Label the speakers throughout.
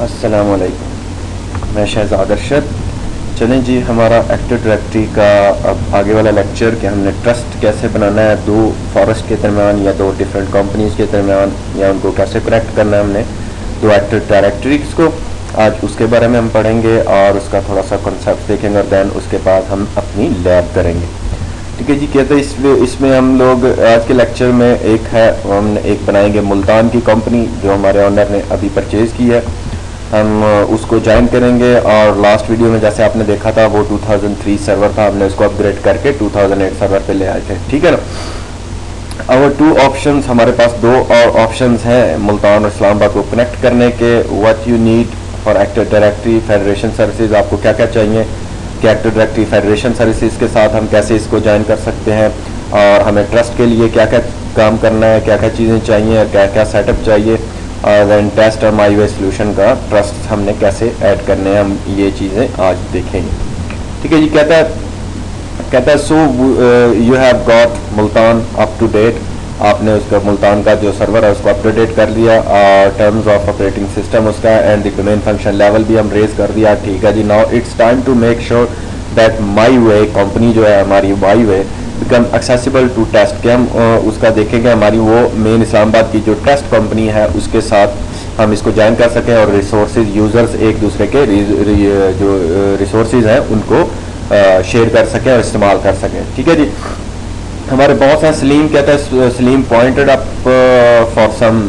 Speaker 1: अस्सलामुअलैकुम, मैं शहजाद अरशद। चलें जी, हमारा एक्टिव डायरेक्टरी का अब आगे वाला लेक्चर कि हमने ट्रस्ट कैसे बनाना है दो फॉरेस्ट के दरमियान या दो डिफरेंट कंपनीज के दरमियान, या उनको कैसे कनेक्ट करना है हमने दो एक्टिव डायरेक्टरीज को। आज उसके बारे में हम पढ़ेंगे और उसका थोड़ा सा कॉन्सेप्ट देखेंगे और दैन उसके बाद हम अपनी लैब करेंगे। ठीक है जी। कहते हैं इसमें हम लोग आज के लेक्चर में एक है, हमने एक बनाएंगे मुल्तान की कंपनी जो हमारे ऑनर ने अभी परचेज़ की है। हम उसको ज्वाइन करेंगे और लास्ट वीडियो में जैसे आपने देखा था वो 2003 सर्वर था, हमने उसको अपग्रेड करके 2008 सर्वर पे ले आए थे। ठीक है ना। और टू ऑप्शंस हमारे पास, दो और ऑप्शंस हैं मुल्तान और इस्लामाबाद को कनेक्ट करने के। What you need for active directory federation services, आपको क्या क्या चाहिए कि एक्टिव डायरेक्टरी फेडरेशन सर्विसेज के साथ हम कैसे इसको ज्वाइन कर सकते हैं, और हमें ट्रस्ट के लिए क्या क्या काम करना है, क्या क्या चीज़ें चाहिए, क्या क्या सेटअप चाहिए, और दैन टेस्ट और माई वे सोल्यूशन का ट्रस्ट हमने कैसे ऐड करने हैं, हम ये चीज़ें आज देखेंगे। ठीक है जी। कहता है so you have got Multan up to date, आपने उसका मुल्तान का जो सर्वर है उसको अप टू डेट कर लिया, और टर्म्स ऑफ ऑपरेटिंग सिस्टम उसका and the domain function level भी हम रेज कर दिया। ठीक है जी। Now it's time to make sure that my way company जो है हमारी my way become accessible to test, कि हम उसका देखेंगे हमारी वो मेन इस्लामाबाद की जो टेस्ट कंपनी है उसके साथ हम इसको ज्वाइन कर सकें और रिसोर्सेज यूज़र्स एक दूसरे के जो रिसोर्सेज हैं उनको शेयर कर सकें और इस्तेमाल कर सकें। ठीक है जी। हमारे बॉस हैं सलीम, कहता है Salim pointed up for some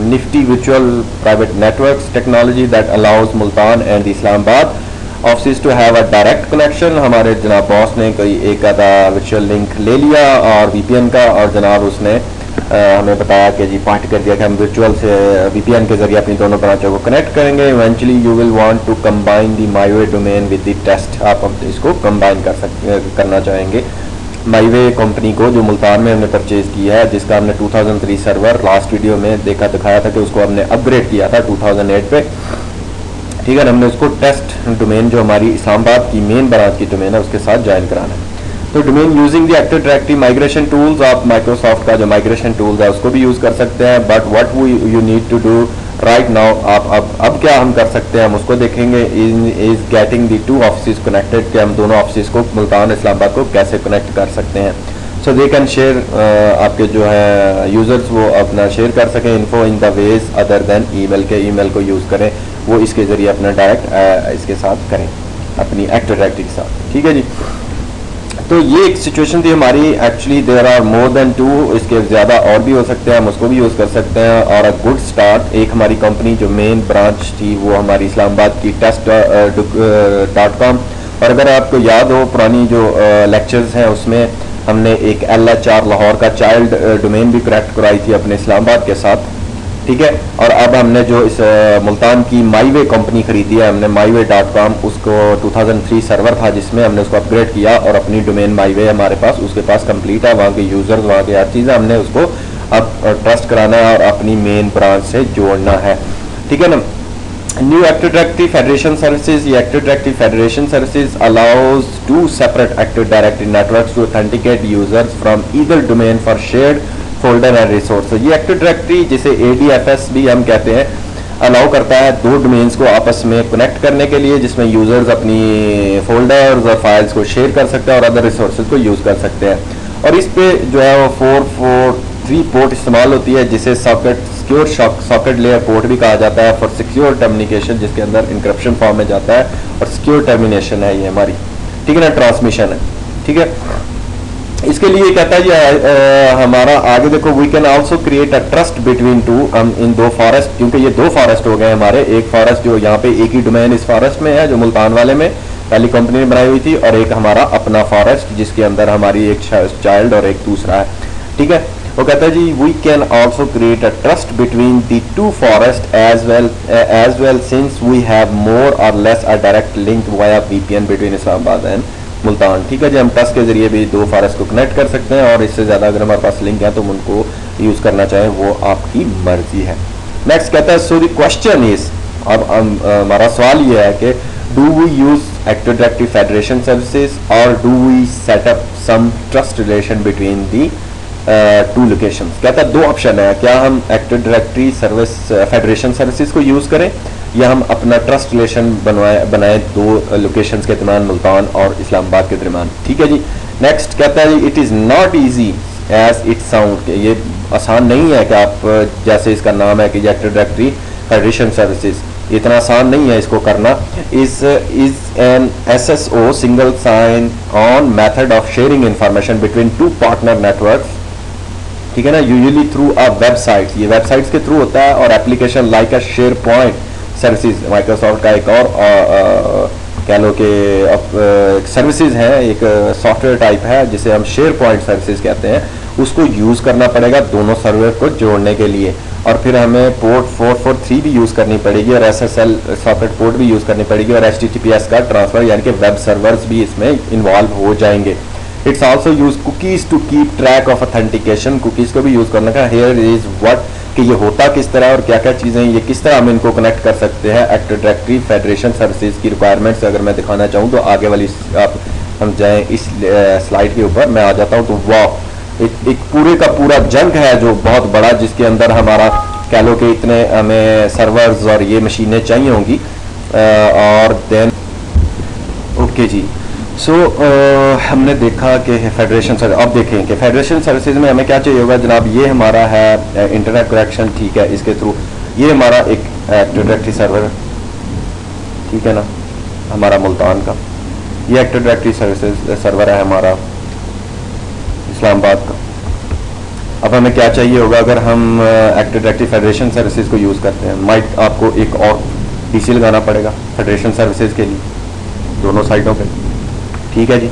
Speaker 1: nifty virtual private networks technology that allows Multan and Islamabad office to have a direct connection. हमारे जनाब बॉस ने कोई एक आधा वर्चुअल लिंक ले लिया और वीपीएन का, और जनाब उसने हमें बताया कि जी पॉइंट कर दिया कि हम वर्चुअल से वीपीएन के जरिए अपनी दोनों ब्रांचों को कनेक्ट करेंगे। Eventually you will want to combine the my way domain with the test, आप इसको कंबाइन करना चाहेंगे माईवे कंपनी को जो मुल्तान में हमने परचेज किया है, जिसका हमने 2003 सर्वर लास्ट वीडियो में दिखाया था कि उसको हमने अपग्रेड किया था 2008 पे। ठीक है। हमने उसको टेस्ट डोमेन जो हमारी इस्लामाबाद की मेन ब्रांच की डोमेन है उसके साथ ज्वाइन कराना है। तो domain using the active directory migration tools, आप माइक्रोसॉफ्ट का जो माइग्रेशन टूल्स है उसको भी यूज़ कर सकते हैं। But what you need to do right now, आप अब क्या हम कर सकते हैं हम उसको देखेंगे। Is getting the two office connected, कि हम दोनों ऑफिस को मुल्तान इस्लामाबाद को कैसे कनेक्ट कर सकते हैं। सो दे कैन शेयर, आपके जो है यूज़र्स वो अपना शेयर कर सकें info in the ways other than email के, ईमेल को यूज़ करें, वो इसके ज़रिए अपना डायरेक्ट इसके साथ करें अपनी एक्टिव डायरेक्टरी के साथ। ठीक है जी। तो ये एक सिचुएशन थी हमारी। Actually there are more than two, इसके ज़्यादा और भी हो सकते हैं, हम उसको भी यूज़ कर सकते हैं। और अ गुड स्टार्ट, एक हमारी कंपनी जो मेन ब्रांच थी वो हमारी इस्लामाबाद की test.com, और अगर आपको याद हो पुरानी जो लेक्चर्स हैं उसमें हमने एक LHR लाहौर का चाइल्ड डोमेन भी कनेक्ट कराई थी अपने इस्लामाबाद के साथ। ठीक है। और अब हमने जो इस मुल्तान की माईवे कंपनी खरीदी है हमने mywe.com, उसको 2003 सर्वर था जिसमें हमने उसको अपग्रेड किया और अपनी डोमेन माईवे हमारे पास उसके पास कंप्लीट है, वहाँ के यूज़र्स, वहाँ की हर चीज़ें हमने उसको अब ट्रस्ट कराना है और अपनी मेन ब्रांच से जोड़ना है। ठीक है ना। New active directory federation services, ये active directory federation services allows to separate active directory networks to authenticate users from either domain for shared folder and resource. ये एक्टिव डायरेक्टरी जिसे ADFS भी हम कहते हैं, अलाउ करता है दो डोमेन्स को आपस में कनेक्ट करने के लिए, जिसमें यूजर्स अपनी फोल्डर्स और फाइल्स को शेयर कर सकते हैं और अदर रिसोर्सेज को यूज़ कर सकते हैं। और इस पे जो है वो 443 पोर्ट इस्तेमाल होती है, जिसे सिक्योर सॉकेट लेयर पोर्ट भी कहा जाता है फॉर सिक्योर टर्मिनेशन, जिसके अंदर इंक्रिप्शन फॉर्म में जाता है, और सिक्योर टर्मिनेशन है ये हमारी। ठीक है ना, ट्रांसमिशन है। ठीक है। इसके लिए कहता है ये हमारा आगे देखो, we can also create a trust between two, हम इन दो फॉरेस्ट, क्योंकि ये दो फॉरेस्ट हो गए हमारे, एक फॉरेस्ट जो यहाँ पे एक ही डोमेन इस फॉरेस्ट में है जो मुल्तान वाले में पहली कंपनी ने बनाई हुई थी, और एक हमारा अपना फॉरेस्ट जिसके अंदर हमारी एक चाइल्ड और एक दूसरा है। ठीक है। वो कहता है जी we can also create a trust between the two forest as well since we have more or less a direct link via VPN between Islamabad and Multan. ठीक है जी। हम ट्रस्ट के जरिए भी दो फॉरेस्ट को कनेक्ट कर सकते हैं, और इससे ज़्यादा अगर हमारे पास लिंक है तो हम उनको यूज़ करना चाहें वो आपकी मर्जी है। नेक्स्ट कहता है सो द क्वेश्चन इज, अब हमारा सवाल ये है कि do we use active directory federation services or do we set up some trust relation between the two locations. कहता है दो ऑप्शन है, क्या हम active directory service federation services को यूज़ करें या हम अपना ट्रस्ट रिलेशन बनाए दो लोकेशंस के दरमियान, मुल्तान और इस्लामाबाद के दरमियान। ठीक है जी। नेक्स्ट कहता है it is not easy as it sound, ये आसान नहीं है कि आप जैसे इसका नाम है कि एक्टिव डायरेक्टरी फेडरेशन सर्विसेज, इतना आसान नहीं है इसको करना। Is an SSO single sign on method of sharing information between two partner networks. ठीक है ना, यूजुअली थ्रू अ वेबसाइट, ये वेबसाइट्स के थ्रू होता है, और application like a share point services, Microsoft का एक और कह लो कि सर्विसेज है, एक सॉफ्टवेयर टाइप है जिसे हम शेयर पॉइंट सर्विसेज कहते हैं, उसको यूज़ करना पड़ेगा दोनों सर्वर को जोड़ने के लिए। और फिर हमें पोर्ट 443 भी यूज़ करनी पड़ेगी, और SSL सॉकेट पोर्ट भी यूज़ करनी पड़ेगी, और HTTPS का ट्रांसफ़र यानी कि वेब सर्वर्स भी इसमें इन्वॉल्व हो जाएंगे। It's also use cookies to keep track of authentication, cookies को भी यूज़ करना का। हेयर इज़ व्हाट, कि ये होता किस तरह और क्या क्या चीज़ें, ये किस तरह हम इनको कनेक्ट कर सकते हैं एक्टिव डायरेक्टरी फेडरेशन सर्विसेज की रिक्वायरमेंट्स अगर मैं दिखाना चाहूँ तो आगे वाली आप हम जाएँ इस स्लाइड के ऊपर मैं आ जाता हूँ। तो वाह, एक पूरे का पूरा जंग है जो बहुत बड़ा, जिसके अंदर हमारा कह लो कि इतने हमें सर्वर्स और ये मशीनें चाहिए होंगी। और देन ओके जी, सो हमने देखा कि फेडरेशन सर्विस, अब देखें कि फेडरेशन सर्विसेज में हमें क्या चाहिए होगा जनाब। ये हमारा है इंटरनेट कनेक्शन, ठीक है, इसके थ्रू ये हमारा एक एक्टिव डायरेक्टरी सर्वर, ठीक है ना, हमारा मुल्तान का ये एक्टिव डायरेक्टरी सर्विसेज सर्वर है हमारा इस्लामाबाद का। अब हमें क्या चाहिए होगा अगर हम एक्टिव डायरेक्टरी फेडरेशन सर्विसेज को यूज़ करते हैं। माइट आपको एक और PC लगाना पड़ेगा फेडरेशन सर्विसेज के लिए दोनों साइडों पे, ठीक है जी,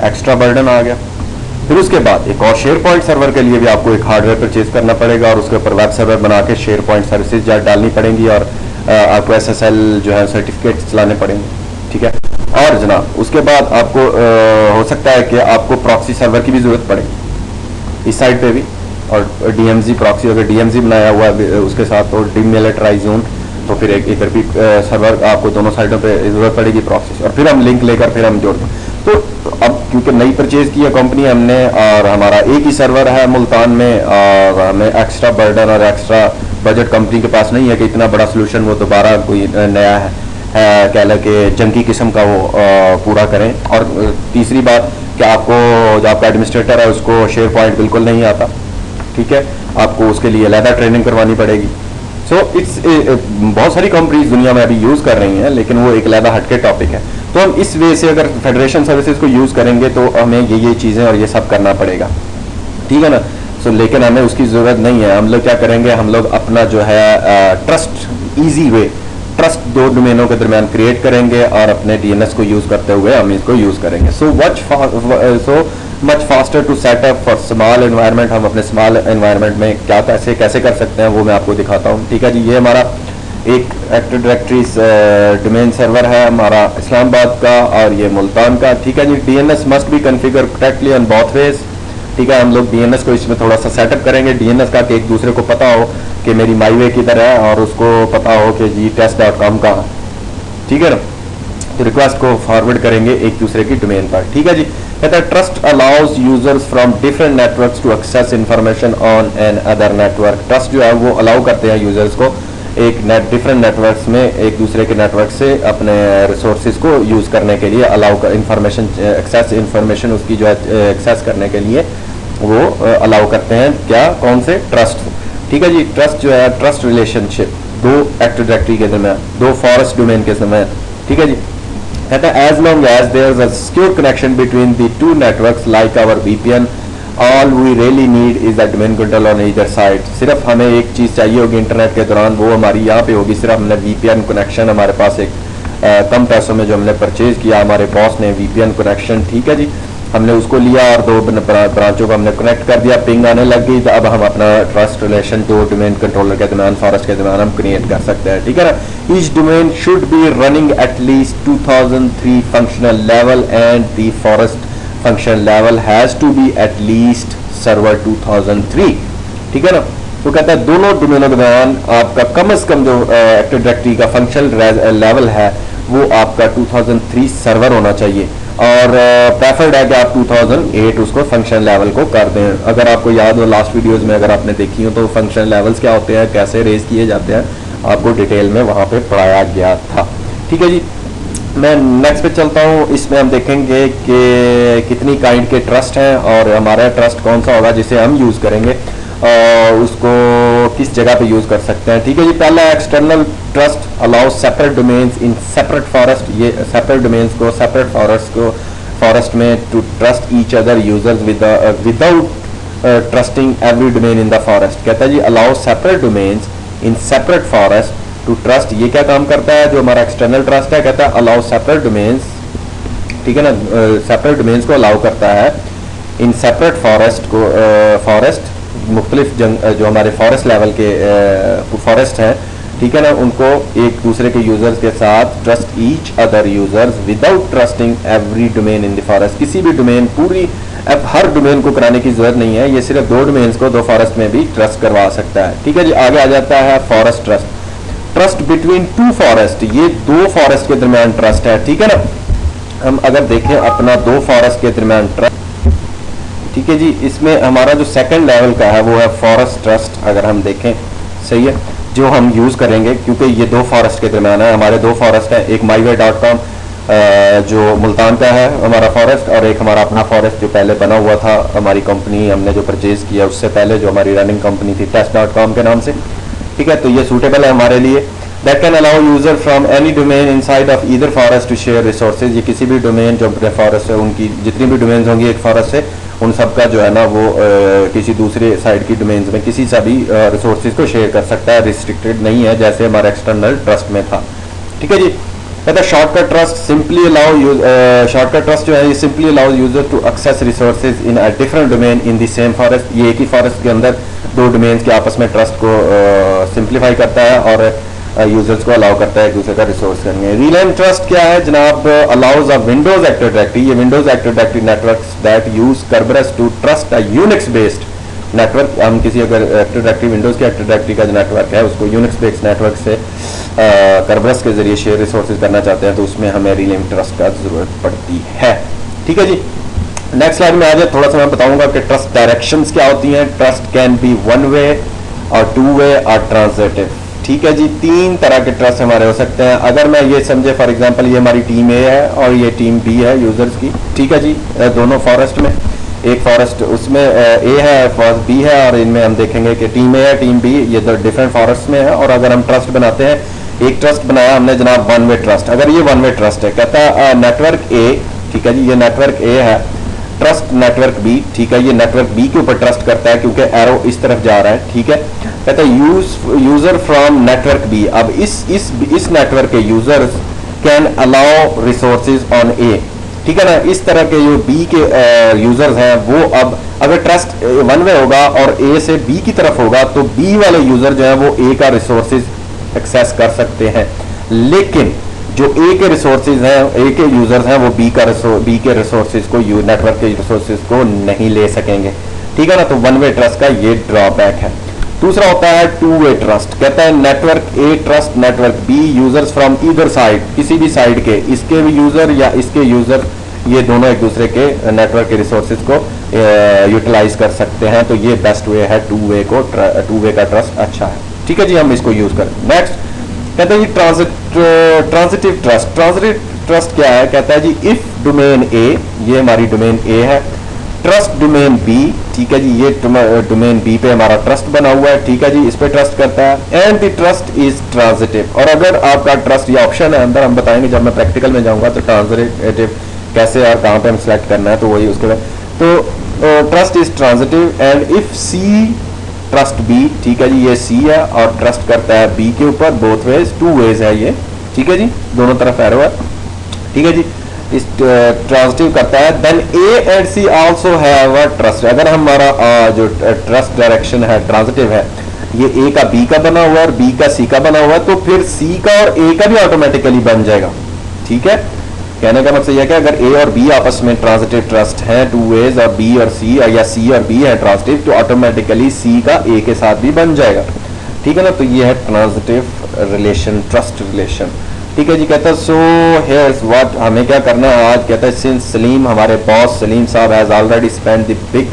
Speaker 1: एक्स्ट्रा बर्डन आ गया। फिर उसके बाद एक और शेयर पॉइंट सर्वर के लिए भी आपको एक हार्डवेयर परचेज करना पड़ेगा, और उसके ऊपर वेब सर्वर बना के शेयर पॉइंट सर्विसेज डालनी पड़ेंगी, और आपको SSL जो है सर्टिफिकेट चलाने पड़ेंगे, ठीक है। और जनाब उसके बाद आपको हो सकता है कि आपको प्रॉक्सी सर्वर की भी ज़रूरत पड़े इस साइड पे भी, और DMZ प्रॉक्सी, अगर DMZ बनाया हुआ है उसके साथ, और डीमिलिटराइज जोन, तो फिर एक इधर भी सर्वर आपको दोनों साइडों पे जरूरत पड़ेगी प्रॉक्सी, और फिर हम लिंक लेकर फिर हम जोड़ दें। तो अब क्योंकि नई परचेज की है कंपनी हमने, और हमारा एक ही सर्वर है मुल्तान में, और हमें एक्स्ट्रा बर्डन और एक्स्ट्रा बजट कंपनी के पास नहीं है कि इतना बड़ा सोल्यूशन वो दोबारा कोई नया है कह लें कि जंकी किस्म का वो पूरा करें। और तीसरी बात कि आपको जो आपका एडमिनिस्ट्रेटर है उसको शेयर पॉइंट बिल्कुल नहीं आता, ठीक है, आपको उसके लिए अलहदा ट्रेनिंग करवानी पड़ेगी। सो इट्स बहुत सारी कंपनीज दुनिया में अभी यूज़ कर रही हैं, लेकिन वो एक अलहदा हटके टॉपिक है। तो हम इस वे से अगर फेडरेशन सर्विसेज को यूज़ करेंगे तो हमें ये चीज़ें और ये सब करना पड़ेगा, ठीक है ना। सो लेकिन हमें उसकी ज़रूरत नहीं है। हम लोग क्या करेंगे, हम लोग अपना जो है ट्रस्ट ईजी वे, ट्रस्ट दो डोमेनों के दरमियान क्रिएट करेंगे, और अपने DNS को यूज़ करते हुए हम इसको यूज़ करेंगे। So much faster to setup for small environment. हम अपने स्मॉल एनवायरनमेंट में क्या कैसे कर सकते हैं वो मैं आपको दिखाता हूँ, ठीक है जी। ये हमारा एक एक्टिव डायरेक्टरी डोमेन सर्वर है हमारा इस्लामाबाद का, और ये मुल्तान का, ठीक है जी। DNS must be configure correctly on both ways, ठीक है। हम लोग DNS को इसमें थोड़ा सा सेटअप करेंगे, DNS का, कि एक दूसरे को पता हो कि मेरी माईवे किधर है, और उसको पता हो कि जी test.com कहाँ, ठीक है ना। तो रिक्वेस्ट को फॉरवर्ड करेंगे एक दूसरे की डोमेन पर, ठीक है जी। कहता है trust allows users from different networks to access information on an other network. Trust जो है वो अलाउ करते हैं यूजर्स को एक डिफरेंट नेटवर्क्स में एक दूसरे के नेटवर्क से अपने रिसोर्सेज को यूज़ करने के लिए अलाउ कर, इंफॉर्मेशन उसकी जो है एक्सेस करने के लिए वो अलाउ करते हैं, क्या, कौन से, ट्रस्ट, ठीक है जी। ट्रस्ट जो है ट्रस्ट रिलेशनशिप दो एक्टिव डायरेक्टरी के दरमियान, दो फॉरेस्ट डोमेन के दरमियान, ठीक है जी। कहता है as long as there is a secure connection between the two networks like our VPN, all we really need is the domain control on either side. सिर्फ हमें एक चीज़ चाहिए होगी इंटरनेट के दौरान, वो हमारी यहाँ पे होगी, सिर्फ हमने VPN कनेक्शन, हमारे पास एक कम पैसों में जो हमने परचेज किया, हमारे बॉस ने VPN कनेक्शन, ठीक है जी, हमने उसको लिया और दो ब्रांचों को हमने कनेक्ट कर दिया, पिंग आने लग गई, तो अब हम अपना ट्रस्ट रिलेशन दो डोमेन कंट्रोलर के दरमियान, फॉरेस्ट के दरमियान हम क्रिएट कर सकते हैं, ठीक है ना। Each domain should be running at least 2003 functional level and the forest function level has to be at least server 2003, ठीक है ना। तो कहता है दोनों डोमेनों के दरमियान आपका कम से कम जो एक्टिव डायरेक्टरी का फंक्शनल लेवल है वो आपका 2003 सर्वर होना चाहिए, और प्रेफर्ड है कि आप 2008 उसको फंक्शन लेवल को कर दें। अगर आपको याद हो लास्ट वीडियोस में अगर आपने देखी हो तो फंक्शन लेवल्स क्या होते हैं, कैसे रेज किए जाते हैं, आपको डिटेल में वहाँ पे पढ़ाया गया था। ठीक है जी, मैं नेक्स्ट पे चलता हूँ। इसमें हम देखेंगे कि कितनी काइंड के ट्रस्ट हैं और हमारा ट्रस्ट कौन सा होगा जिसे हम यूज़ करेंगे और उसको किस जगह पे यूज़ कर सकते हैं। ठीक है जी, पहला external trust allow separate domains in separate forest. ये सेपरेट डोमेन्स को सेपरेट फॉरेस्ट में to trust each other users without trusting every domain in the forest. कहता है जी allow separate domains in separate forest to trust. ये क्या काम करता है जो हमारा एक्सटर्नल ट्रस्ट है, कहता है अलाउ सेपरेट डोमेन्स, ठीक है ना, सेपरेट डोमेन्स को अलाउ करता है इन सेपरेट फॉरेस्ट को, फॉरेस्ट मुख्तलिफ जो हमारे फॉरेस्ट लेवल के फॉरेस्ट हैं, ठीक है ना, उनको एक दूसरे के यूजर्स के साथ trust each other users without trusting every domain in the forest. किसी भी डोमेन पूरी अब हर डोमेन को कराने की जरूरत नहीं है, ये सिर्फ दो डोमेन्स को दो फॉरेस्ट में भी ट्रस्ट करवा सकता है। ठीक है जी, आगे आ जाता है forest trust. Trust between to forest, ये दो फॉरेस्ट के दरमियान ट्रस्ट है। ठीक है ना, हम अगर देखें अपना दो फॉरेस्ट के दरमियान ट्रस्ट, ठीक है जी, इसमें हमारा जो सेकंड लेवल का है वो है फॉरेस्ट ट्रस्ट। अगर हम देखें, सही है, जो हम यूज करेंगे क्योंकि ये दो फॉरेस्ट के दरमियान है, हमारे दो फॉरेस्ट है, एक myWay.com जो मुल्तान का है हमारा फॉरेस्ट, और एक हमारा अपना फॉरेस्ट जो पहले बना हुआ था हमारी कंपनी हमने जो परचेज किया उससे पहले, जो हमारी रनिंग कंपनी थी test.com के नाम से। ठीक है, तो ये सूटेबल है हमारे लिए। That can allow user from any domain inside of either forest to share resources. ये किसी भी डोमेन जो अपने फॉरेस्ट है उनकी जितनी भी डोमेन्स होंगी एक फॉरेस्ट से, उन सब का जो है ना वो किसी दूसरे साइड की डोमेन्स में किसी सा भी रिसोर्सेज को शेयर कर सकता है, रिस्ट्रिक्टेड नहीं है जैसे हमारा एक्सटर्नल ट्रस्ट में था। ठीक है जी, कहता है shortcut trust simply allow shortcut trust जो है ये simply allow user to access resources in a different domain in the same forest. ये एक ही फॉरेस्ट के अंदर दो डोमेन्स के आपस में ट्रस्ट को सिंप्लीफाई करता है और यूजर्स को अलाउ करता है एक दूसरे का रिसोर्स करने। रीलेम ट्रस्ट क्या है जनाब, allows a Windows active directory. ये Windows active directory networks that use Kerberos to trust a Unix based network. हम किसी अगर एक्टिव डायरेक्टरी विंडोज की एक्टिव डायरेक्टरी का जो नेटवर्क है उसको यूनिक्स बेस्ड नेटवर्क से कर्बरस के जरिए शेयर रिसोर्सेज करना चाहते हैं तो उसमें हमें रीलेम ट्रस्ट का जरूरत पड़ती है। ठीक है जी, नेक्स्ट स्लाइड में आ जाए, थोड़ा सा मैं बताऊंगा कि ट्रस्ट डायरेक्शंस क्या होती हैं। Trust can be one way और टू वे और ट्रांजिटिव। ठीक है जी, तीन तरह के ट्रस्ट हमारे हो सकते हैं। अगर मैं ये समझे फॉर एग्जांपल ये हमारी टीम ए है और ये टीम बी है यूजर्स की, ठीक है जी, दोनों फॉरेस्ट में, एक फॉरेस्ट उसमें ए है फॉरेस्ट बी है, और इनमें हम देखेंगे कि टीम ए है टीम बी ये दो डिफरेंट फॉरेस्ट में है। और अगर हम ट्रस्ट बनाते हैं, एक ट्रस्ट बनाया हमने जनाब वन वे ट्रस्ट। अगर ये वन वे ट्रस्ट है, कहता है नेटवर्क ए, ठीक है जी, ये नेटवर्क ए है, ट्रस्ट नेटवर्क बी, ठीक है, ये नेटवर्क बी के ऊपर ट्रस्ट करता है क्योंकि एरो इस तरफ जा रहा है। ठीक है, कहता है यूजर फ्रॉम नेटवर्क बी। अब इस नेटवर्क के users can allow resources on A. ठीक है ना, इस तरह के जो बी के यूजर्स हैं वो अब अगर ट्रस्ट वन वे होगा और ए से बी की तरफ होगा तो बी वाले यूजर जो है वो ए का रिसोर्सेज एक्सेस कर सकते हैं, लेकिन जो ए के रिसोर्सेज हैं, ए के यूजर्स हैं, वो बी के रिसोर्सेज को नेटवर्क के रिसोर्सेज को नहीं ले सकेंगे। ठीक है ना, तो वन वे ट्रस्ट का ये ड्रॉबैक है। दूसरा होता है टू वे ट्रस्ट। कहता है network A trust network B users from either side, किसी भी साइड के, इसके भी यूजर या इसके यूजर, ये दोनों एक दूसरे के नेटवर्क के रिसोर्सेज को यूटिलाइज कर सकते हैं। तो ये बेस्ट वे है टू वे का ट्रस्ट अच्छा है। ठीक है जी, हम इसको यूज करें। नेक्स्ट कहता है जी ट्रांजिटिव ट्रस्ट। ट्रांजिटिव ट्रस्ट क्या है, कहता है जी इफ डोमेन ए, ये हमारी डोमेन ए है, ट्रस्ट डोमेन बी, ठीक है जी, ये डोमेन बी पे हमारा ट्रस्ट बना हुआ है, ठीक है जी, इस पे ट्रस्ट करता है, and the trust is transitive. और अगर आपका ट्रस्ट, ये ऑप्शन है अंदर, हम बताएंगे जब मैं प्रैक्टिकल में जाऊंगा तो ट्रांजिटिव कैसे और कहाँ पे हम सेलेक्ट करना है, तो वही उसके बाद। तो trust is transitive and if C trust B, ठीक है जी, ये सी है और ट्रस्ट करता है बी के ऊपर, बोथ वेज, टू वेज है ये, ठीक है जी, दोनों तरफ एरो है, ठीक है जी, इस ट्रांजिटिव करता है। Then A and C also have a trust. अगर हमारा जो ट्रस्ट डायरेक्शन है ट्रांजिटिव है, ये ए का बी का बना हुआ है और बी का सी का बना हुआ है, तो फिर सी का और ए का भी ऑटोमेटिकली बन जाएगा। ठीक है, कहने का मकसद यह है कि अगर ए और बी आपस में ट्रांजिटिव ट्रस्ट है टू वेज, और बी और सी या सी और बी है ट्रांजिटिव, तो ऑटोमेटिकली सी का ए के साथ भी बन जाएगा। ठीक है ना, तो ये है ट्रांजिटिव रिलेशन, ट्रस्ट रिलेशन। ठीक है जी, कहता है सो हियर्स व्हाट, हमें क्या करना है आज। कहता है सिंस सलीम, हमारे बॉस सलीम साहब has already spend the big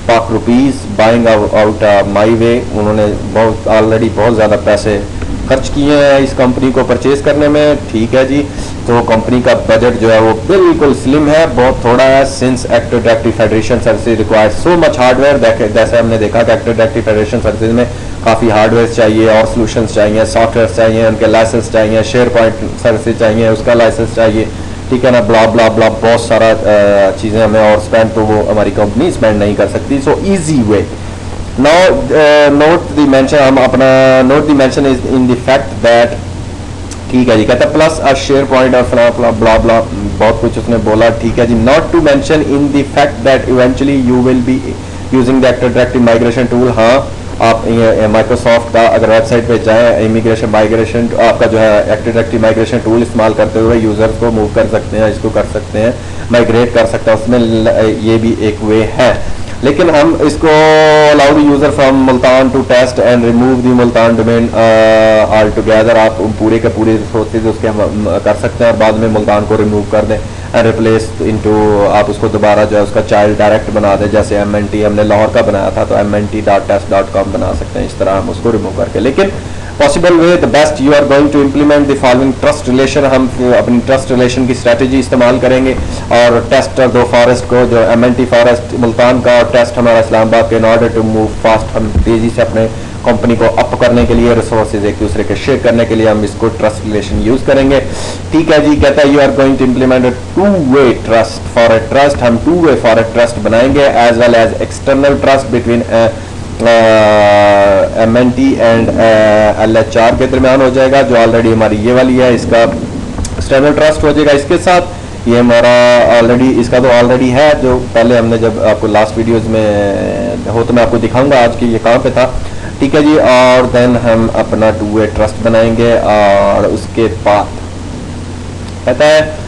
Speaker 1: पाक रुपीज बाइंग आउट माई वे, उन्होंने बहुत ऑलरेडी बहुत ज़्यादा पैसे खर्च किए हैं इस कंपनी को परचेज करने में, ठीक है जी। तो कंपनी का बजट जो है वो बिल्कुल स्लिम है, बहुत थोड़ा है। Since active directory federation services required so much hardware, जैसे हमने देखा कि एक्टिव डायरेक्टरी फेडरेशन सर्विसेज में काफ़ी हार्डवेयर चाहिए और सोल्यूशंस चाहिए, सॉफ्टवेयर चाहिए, उनके लाइसेंस चाहिए, शेयर पॉइंट सर्विसेज चाहिए, उसका लाइसेंस चाहिए, ठीक है ना, ब्ला ब्ला ब्ला, बहुत सारा चीज़ें हमें, और स्पेंड तो वो हमारी कंपनी स्पेंड नहीं कर सकती। So easy way now note the mention, हम अपना note the mention is in the fact that, ठीक है जी। कहता है प्लस अ शेयर पॉइंट और ब्ला ब्ला ब्ला, बहुत कुछ उसने बोला, ठीक है जी। Not to mention in the fact that eventually you will be using the active directory migration tool. हाँ, आप माइक्रोसॉफ्ट का अगर वेबसाइट पे जाएं, इमिग्रेशन माइग्रेशन आपका जो है एक्टिव डायरेक्टरी माइग्रेशन टूल इस्तेमाल करते हुए यूजर्स को मूव कर सकते हैं, इसको कर सकते हैं, माइग्रेट कर सकते हैं, उसमें ये भी एक वे है। लेकिन हम इसको allow the user from Multan to test and remove the Multan domain all together, आप पूरे के पूरे रिसोर्सेज उसके कर सकते हैं और बाद में मुल्तान को रिमूव कर दें एंड रिप्लेस इनटू, आप उसको दोबारा जो है उसका चाइल्ड डायरेक्ट बना दें, जैसे MNT हमने लाहौर का बनाया था तो mnt.test.com बना सकते हैं, इस तरह हम उसको रिमूव करके। लेकिन possible way the best you are going to implement the following trust relation, हम अपनी ट्रस्ट रिलेशन की स्ट्रेटेजी इस्तेमाल करेंगे और टेस्ट दो फॉरेस्ट को, जो MNT फॉरेस्ट मुल्तान का और टेस्ट हमारा इस्लामाबाद के, in order to move fast, हम तेजी से अपने कंपनी को अप करने के लिए, रिसोर्सेज एक दूसरे के शेयर करने के लिए हम इसको ट्रस्ट रिलेशन यूज करेंगे, ठीक है जी। कहता है you are going to implement a two way trust for a trust, हम two way for a trust बनाएंगे, as well as external trust between MNT and LHR के दरमियान हो जाएगा, जो ऑलरेडी हमारी ये वाली है, इसका एक्सटर्नल ट्रस्ट हो जाएगा इसके साथ। ये हमारा ऑलरेडी, इसका तो ऑलरेडी है, जो पहले हमने जब आपको लास्ट वीडियोस में हो तो मैं आपको दिखाऊंगा आज की ये कहाँ पे था, ठीक है जी। और देन हम अपना टू वे ट्रस्ट बनाएंगे और उसके बाद कहता है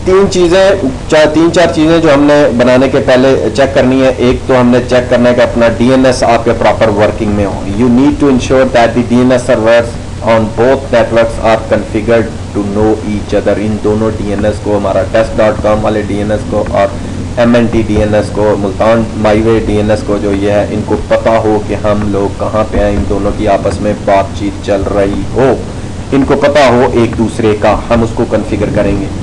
Speaker 1: तीन चार चीज़ें जो हमने बनाने के पहले चेक करनी है। एक तो हमने चेक करना है कि अपना DNS आपके प्रॉपर वर्किंग में हो। You need to ensure that the DNS servers on both networks are configured to know each other, इन दोनों DNS को, हमारा test.com वाले DNS को और MNT DNS को, मुल्तान माईवे DNS को जो ये है, इनको पता हो कि हम लोग कहाँ पे हैं, इन दोनों की आपस में बातचीत चल रही हो, इनको पता हो एक दूसरे का, हम उसको कन्फिगर करेंगे।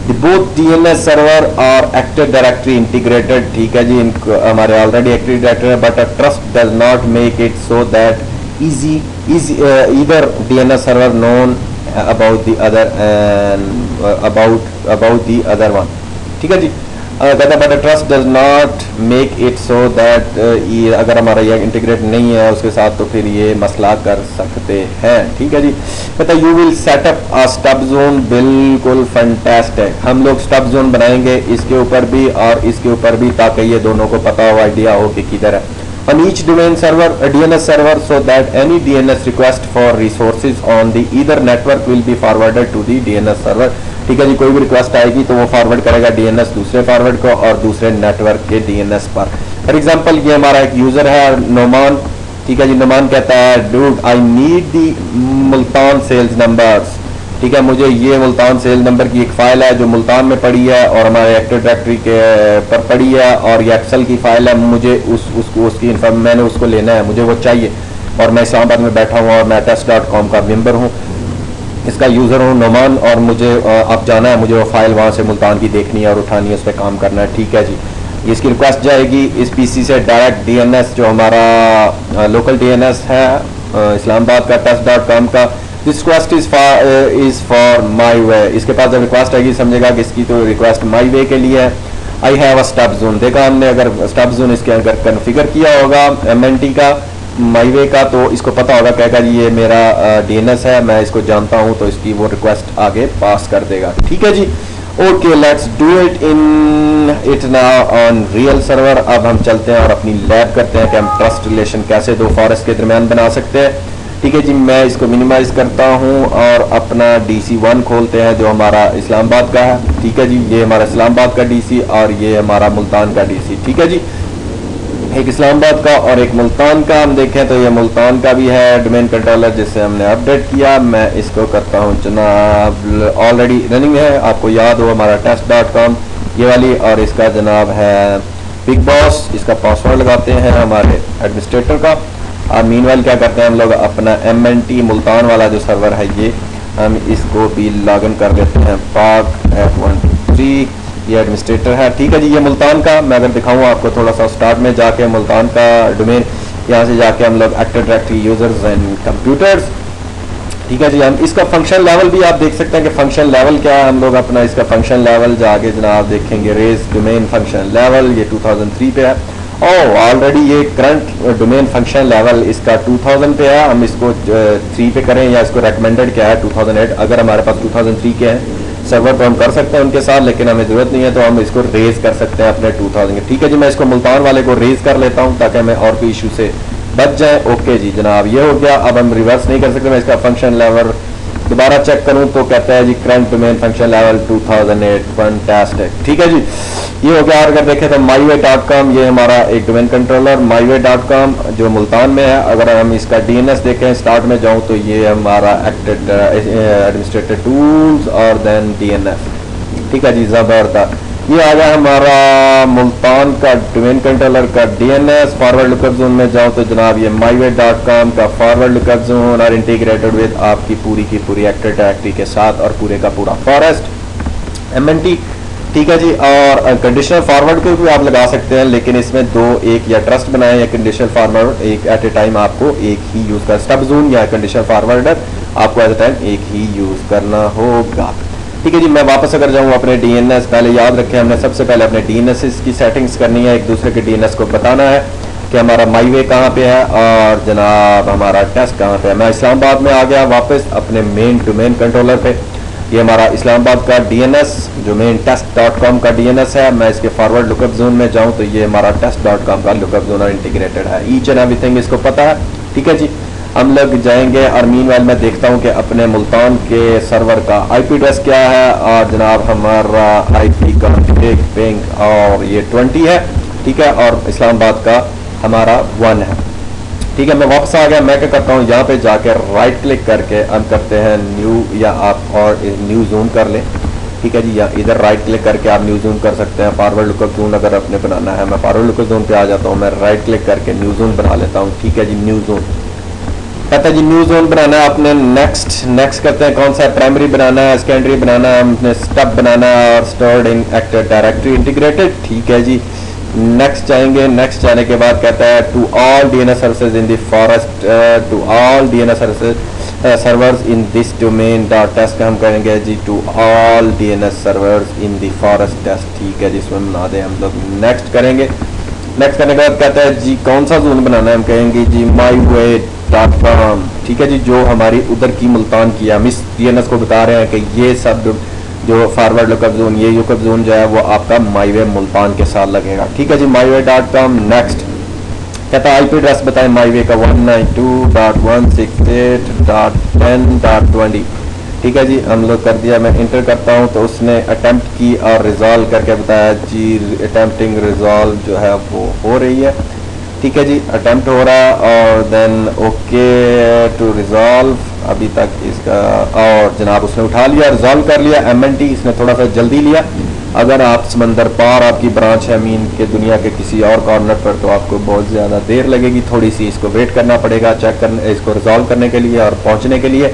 Speaker 1: बोथ DNS सर्वर और एक्टिव डायरेक्टरी इंटीग्रेटेड, ठीक है जी, इनको हमारे ऑलरेडी एक्टिव डायरेक्टरी है, but a trust does not make it so that easy either DNS server known about the other and about the other one, ठीक है जी। कहता but trust does not make it so that, अगर हमारा ये integrate नहीं है उसके साथ तो फिर ये मसला कर सकते हैं, ठीक है जी। कहता you will set up a stub zone, बिल्कुल फैंटास्टिक, हम लोग स्टब जोन बनाएंगे इसके ऊपर भी और इसके ऊपर भी, ताकि ये दोनों को पता हो, आइडिया हो कि किधर है। On each domain server, a DNS server, so that any DNS request for resources on the either network will be forwarded to the DNS server, ठीक है जी। कोई भी रिक्वेस्ट आएगी तो वो फॉरवर्ड करेगा DNS दूसरे फॉरवर्ड को और दूसरे नेटवर्क के DNS पर। फॉर एग्जांपल ये हमारा एक यूजर है नोमान, ठीक है जी। नोमान कहता है dude I need the Multan sales numbers, ठीक है, मुझे ये मुल्तान सेल नंबर की एक फाइल है जो मुल्तान में पड़ी है और हमारे एक्टिव डायरेक्टरी के पर पड़ी है, और ये एक्सेल की फाइल है, मुझे उसकी इन्फॉर्म मैंने उसको लेना है, मुझे वो चाहिए, और मैं इस्लामाबाद में बैठा हूँ और मैं test.com का मेंबर हूँ, इसका यूज़र हूँ नोमान, और मुझे अब जाना है, मुझे वो फाइल वहाँ से मुल्तान की देखनी है और उठानी है, उस पर काम करना है, ठीक है जी। इसकी रिक्वेस्ट जाएगी इस PC से डायरेक्ट DNS जो हमारा लोकल DNS है इस्लामाबाद का test.com का, this request is for my way, इसके पास जब रिक्वेस्ट आएगी समझेगा कि इसकी तो रिक्वेस्ट माई वे के लिए है। I have a stub zone, देखा हमने, अगर स्टब जोन इसके अंदर कन्फिगर किया होगा MNT का माई वे का, तो इसको पता होगा, कहेगा जी ये मेरा DNS है, मैं इसको जानता हूँ, तो इसकी वो रिक्वेस्ट आगे पास कर देगा, ठीक है जी। Okay, let's do it in it now on real server. अब हम चलते हैं और अपनी लैब करते हैं कि हम ट्रस्ट रिलेशन कैसे दो फॉरेस्ट के दरमियान बना सकते हैं, ठीक है जी। मैं इसको मिनिमाइज करता हूँ और अपना DC1 खोलते हैं जो हमारा इस्लामाबाद का है, ठीक है जी। ये हमारा इस्लामाबाद का DC और ये हमारा मुल्तान का DC, ठीक है जी। एक इस्लामाबाद का और एक मुल्तान का हम देखें तो ये मुल्तान का भी है डोमेन कंट्रोलर जिससे हमने अपडेट किया। मैं इसको करता हूँ जनाब, ऑलरेडी रनिंग है, आपको याद हो हमारा test.com ये वाली, और इसका जनाब है बिग बॉस, इसका पासवर्ड लगाते हैं हमारे एडमिनिस्ट्रेटर का, और मीनवाइल क्या करते हैं हम लोग, अपना MNT मुल्तान वाला जो सर्वर है ये हम इसको भी लॉगिन कर लेते हैं। पाक F123 ये एडमिनिस्ट्रेटर है, ठीक है जी। ये मुल्तान का मैं अगर दिखाऊँ आपको थोड़ा सा, स्टार्ट में जाके मुल्तान का डोमेन, यहाँ से जाके हम लोग active directory users and computers, ठीक है जी। हम इसका फंक्शन लेवल भी आप देख सकते हैं कि फंक्शन लेवल क्या है। हम लोग अपना इसका फंक्शन लेवल जाके जनाब देखेंगे, रेस डोमेन फंक्शन लेवल ये 2003 पे है। और ऑलरेडी ये करंट डोमेन फंक्शन लेवल इसका 2000 पे है। हम इसको 3 पे करें या इसको रेकमेंडेड क्या है 2008। अगर हमारे पास 2003 के हैं सर्वर तो हम कर सकते हैं उनके साथ, लेकिन हमें ज़रूरत नहीं है तो हम इसको रेज कर सकते हैं अपने 2000 के, ठीक है जी। मैं इसको मुल्तान वाले को रेज कर लेता हूँ ताकि हमें और कोई इशू से बच जाए। ओके जी जनाब, ये हो गया। अब हम रिवर्स नहीं कर सकते, मैं इसका फंक्शन लेवल दोबारा चेक करूं तो कहता है जी current domain function level 2008 fantastic, ठीक है जी। ये हो गया। और अगर देखें तो myway.com ये हमारा एक डोमेन कंट्रोलर myway.com जो मुल्तान में है। अगर हम इसका DNS देखें, स्टार्ट में जाऊं तो ये हमारा एक्टिव एडमिनिस्ट्रेटर टूल्स और देन DNS, ठीक है जी, ज़बरदस्त। ये आ गया हमारा मुल्तान का डोमेन कंट्रोलर का DNS। फॉरवर्ड लुकअप जोन में जाओ तो जनाब ये myway.com का फॉरवर्ड लुकअप जोन और इंटीग्रेटेड विद आपकी पूरी की पूरी एक्टिव डायरेक्टरी के साथ और पूरे का पूरा फॉरेस्ट MNT, ठीक है जी। और कंडीशनल फॉरवर्ड को भी आप लगा सकते हैं, लेकिन इसमें दो, एक या ट्रस्ट बनाए या कंडीशनल फॉरवर्ड एक एट ए टाइम आपको एक ही यूज कर, स्टब जोन या कंडीशनल फॉरवर्डर आपको एट ए टाइम एक ही यूज करना होगा, ठीक है जी। मैं वापस अगर जाऊँ अपने DNS, पहले याद रखें हमने सबसे पहले अपने DNS की सेटिंग्स करनी है, एक दूसरे के DNS को बताना है कि हमारा myway कहाँ पे है और जनाब हमारा टेस्ट कहाँ पे है। मैं इस्लामाबाद में आ गया वापस अपने मेन डोमेन कंट्रोलर पे। ये हमारा इस्लामाबाद का DNS जो मेन test.com का DNS है। मैं इसके फॉरवर्ड लुकअप जोन में जाऊँ तो ये हमारा test.com का लुकअप जोन इंटीग्रेटेड है, ईच एंड एवरीथिंग इसको पता है, ठीक है जी। हम लोग जाएंगे और मीनवाइल मैं देखता हूं कि अपने मुल्तान के सर्वर का IP एड्रेस क्या है और जनाब हमारा IP कॉन्फ़िग पिंग और ये 20 है, ठीक है। और इस्लामाबाद का हमारा 1 है, ठीक है। मैं वापस आ गया। मैं क्या करता हूं, यहाँ पे जाकर राइट क्लिक करके हम करते हैं न्यू, या आप और न्यू जोन कर लें, ठीक है जी। या इधर राइट क्लिक करके आप न्यू जोन कर सकते हैं। फॉरवर्ड लुकअप जोन अगर आपने बनाना है, मैं फॉरवर्ड लुकअप जोन पे आ जाता हूँ, मैं राइट क्लिक करके न्यू जोन बना लेता हूँ, ठीक है जी। न्यू जोन कहता है जी न्यू जोन बनाना है आपने, नेक्स्ट करते हैं कौन सा प्राइमरी बनाना है, सेकेंडरी बनाना है, हमने स्टब बनाना है और stored in active directory integrated, ठीक है जी। नेक्स्ट जाएंगे। नेक्स्ट जाने के बाद कहता है to all DNS services in the forest, to all DNS services servers in this domain dot test हम करेंगे जी to all DNS servers in the forest test, ठीक है जी। इसमें बना दें हम लोग, नेक्स्ट करेंगे। नेक्स्ट करने के बाद कहता है जी कौन सा जोन बनाना है, हम कहेंगे जी myway.com, ठीक है जी। जो हमारी उधर की मुल्तान की, हम इस DNS को बता रहे हैं कि ये सब जो फॉरवर्ड लुकअप जोन, ये लुकअप जोन जो है वो आपका myway मुल्तान के साथ लगेगा, ठीक है जी। myway.com। नेक्स्ट कहता है IP एड्रेस बताएं myway का 192.168.10.20, ठीक है जी। हम लोग कर दिया। मैं इंटर करता हूं तो उसने अटेम्प्ट की और रिजॉल्व करके बताया जी अटेम्प्टिंग रिजॉल्व जो है वो हो रही है, ठीक है जी। अटेम्प्ट हो रहा है और देन ओके टू रिजॉल्व अभी तक इसका, और जनाब उसने उठा लिया, रिजॉल्व कर लिया। MNT इसने थोड़ा सा जल्दी लिया। अगर आप समंदर पार आपकी ब्रांच है मीन के दुनिया के किसी और कॉर्नर पर तो आपको बहुत ज़्यादा देर लगेगी, थोड़ी सी इसको वेट करना पड़ेगा चेक करने, इसको रिजॉल्व करने के लिए और पहुँचने के लिए,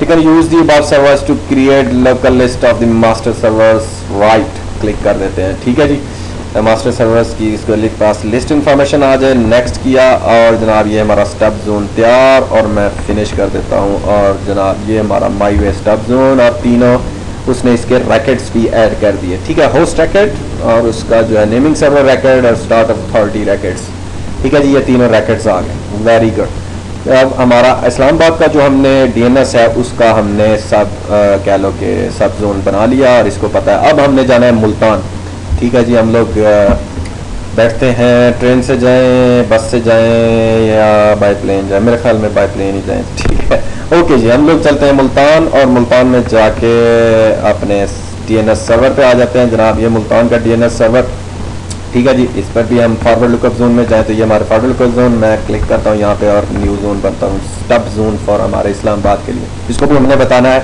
Speaker 1: ठीक है। Use the above servers to create local list of the master servers, right click कर देते हैं, ठीक है जी। मास्टर सर्वर्स की इसको पास लिस्ट इंफॉर्मेशन आ जाए, नेक्स्ट किया और जनाब ये हमारा स्टब जोन तैयार और मैं फिनिश कर देता हूँ। और जनाब ये हमारा myway स्टब जोन और तीनों उसने इसके रैकेट्स भी ऐड कर दिए, ठीक है। होस्ट रैकेट और उसका जो है नेमिंग सर्वर रैकेट और स्टार्ट अथॉरिटी रैकेट्स, ठीक है जी। ये तीनों रैकेट्स आ गए, वेरी गुड। अब हमारा इस्लामाबाद का जो हमने DNS है उसका हमने सब कह लो कि सब जोन बना लिया और इसको पता है। अब हमने जाना है मुल्तान, ठीक है जी। हम लोग बैठते हैं, ट्रेन से जाएं, बस से जाएं या बाई प्लेन जाएं, मेरे ख्याल में बाई प्लेन ही जाएं, ठीक है। ओके जी, हम लोग चलते हैं मुल्तान और मुल्तान में जाके अपने DNS सर्वर पे आ जाते हैं। जनाब ये मुल्तान का DNS सर्वर, ठीक है जी। इस पर भी हम फॉरवर्ड लुकअप जोन में जाएं तो ये हमारे फॉरवर्ड लुकअप जोन, मैं क्लिक करता हूँ यहाँ पे और न्यू जोन बनता हूँ स्टब जोन फॉर हमारे इस्लामाबाद के लिए, इसको भी हमने बताना है